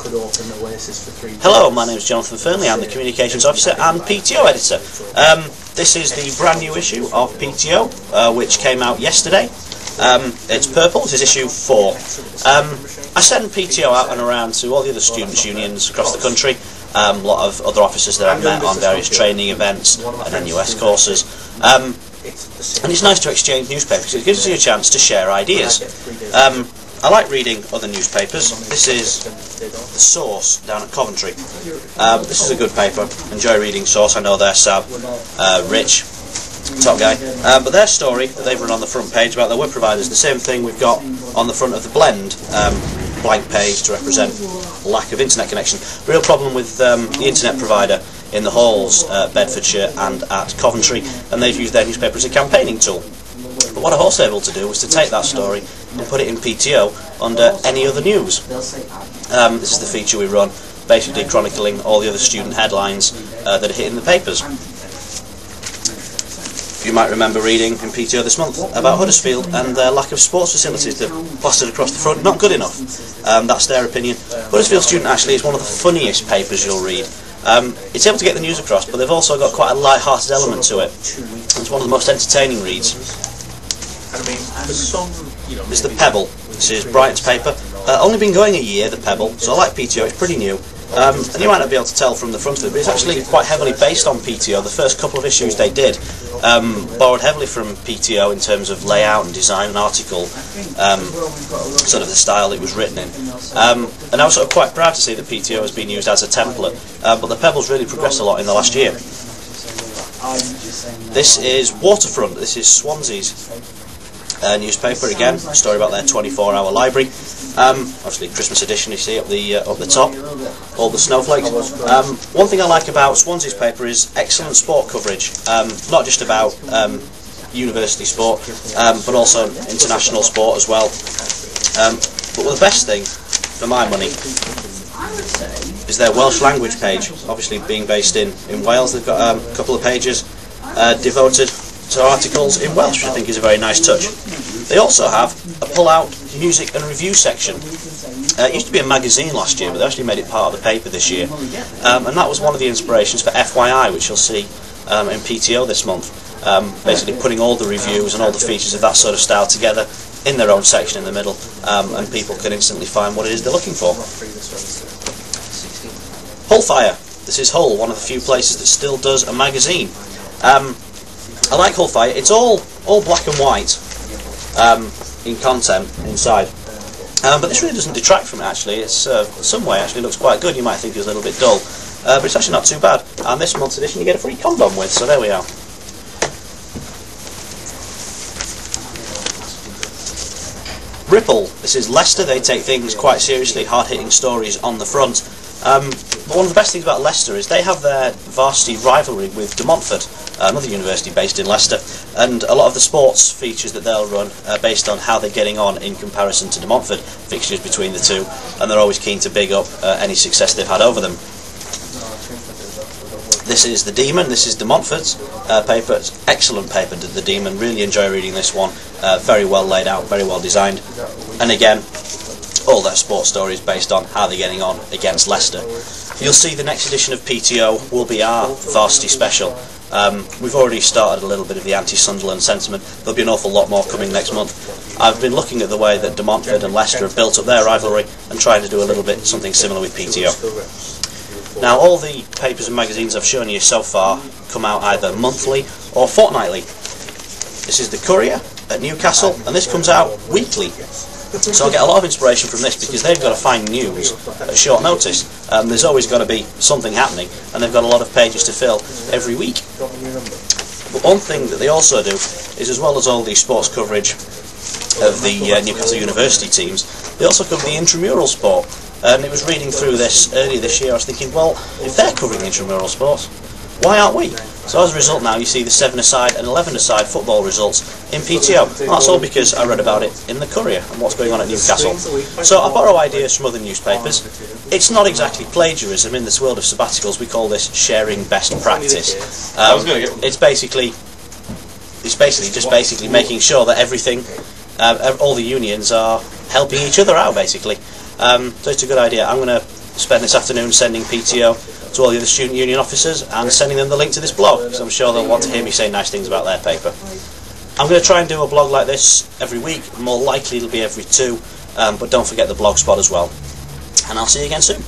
Hello, my name is Jonathan Fernley. I'm the Communications Officer and P.T.O Editor. This is the brand new issue of P.T.O, which came out yesterday. It's purple. This is issue 4. I send P.T.O out and around to all the other students' unions across the country. A lot of other officers that I've met on various training events and NUS courses. And it's nice to exchange newspapers. It gives you a chance to share ideas. I like reading other newspapers. This is The Source down at Coventry. This is a good paper. Enjoy reading Source. I know they're Sab, Rich, top guy. But their story that they've run on the front page about their web providers, the same thing we've got on the front of the Blend, blank page to represent lack of internet connection. Real problem with the internet provider in the halls at Bedfordshire and at Coventry, and they've used their newspaper as a campaigning tool. But what I was able to do was to take that story and put it in P.T.O under any other news. This is the feature we run, basically chronicling all the other student headlines that are hitting the papers. You might remember reading in P.T.O this month about Huddersfield and their lack of sports facilities. They're plastered across the front, not good enough. That's their opinion. Huddersfield Student actually is one of the funniest papers you'll read. It's able to get the news across, but they've also got quite a light-hearted element to it. It's one of the most entertaining reads. It's the Pebble. This is Brighton's paper. Only been going a year, the Pebble, so I like P.T.O, it's pretty new. And you might not be able to tell from the front of it, but it's actually quite heavily based on P.T.O. The first couple of issues they did borrowed heavily from P.T.O in terms of layout and design and article, sort of the style it was written in. And I was sort of quite proud to see that P.T.O has been used as a template, but the Pebbles really progressed a lot in the last year. This is Waterfront. This is Swansea's newspaper again, a story about their 24-hour library. Obviously Christmas edition, you see up the top, all the snowflakes. One thing I like about Swansea's paper is excellent sport coverage, not just about university sport, but also international sport as well. But the best thing, for my money, is their Welsh language page. Obviously being based in Wales, they've got a couple of pages devoted to articles in Welsh, which I think is a very nice touch. They also have a pull-out music and review section. It used to be a magazine last year, but they actually made it part of the paper this year. And that was one of the inspirations for FYI, which you'll see in P.T.O this month. Basically putting all the reviews and all the features of that sort of style together in their own section in the middle, and people can instantly find what it is they're looking for. Hull Fire. This is Hull, one of the few places that still does a magazine. I like Hull Fire. It's all black and white in content inside, but this really doesn't detract from it. Actually, it's some way actually looks quite good. You might think it's a little bit dull, but it's actually not too bad. And this month's edition you get a free condom with, so there we are. Ripple. This is Leicester. They take things quite seriously, hard-hitting stories on the front. But one of the best things about Leicester is they have their varsity rivalry with De Montfort, another university based in Leicester, and a lot of the sports features that they'll run are based on how they're getting on in comparison to De Montfort, fixtures between the two, and they're always keen to big up any success they've had over them. This is The Demon. This is De Montfort's paper. It's an excellent paper, The Demon. Really enjoy reading this one. Very well laid out, very well designed, and again, all their sports stories based on how they're getting on against Leicester. You'll see the next edition of P.T.O will be our varsity special. We've already started a little bit of the anti-Sunderland sentiment. There'll be an awful lot more coming next month. I've been looking at the way that De Montfort and Leicester have built up their rivalry and trying to do a little bit something similar with P.T.O. Now, all the papers and magazines I've shown you so far come out either monthly or fortnightly. This is the Courier at Newcastle, and this comes out weekly. So I get a lot of inspiration from this because they've got to find news at short notice. There's always got to be something happening, and they've got a lot of pages to fill every week. But one thing that they also do is, as well as all the sports coverage of the Newcastle University teams, they also cover the intramural sport. And it was reading through this earlier this year, I was thinking, well, if they're covering the intramural sports, why aren't we? So as a result now you see the 7-a-side and 11-a-side football results in P.T.O. And that's all because I read about it in the Courier and what's going on at Newcastle. So I borrow ideas from other newspapers. It's not exactly plagiarism. In this world of sabbaticals we call this sharing best practice. It's basically just making sure that everything, all the unions are helping each other out basically. So it's a good idea. I'm going to spend this afternoon sending P.T.O to all the other student union officers and sending them the link to this blog, because I'm sure they'll want to hear me say nice things about their paper. I'm going to try and do a blog like this every week. More likely it'll be every 2, but don't forget the blog spot as well. And I'll see you again soon.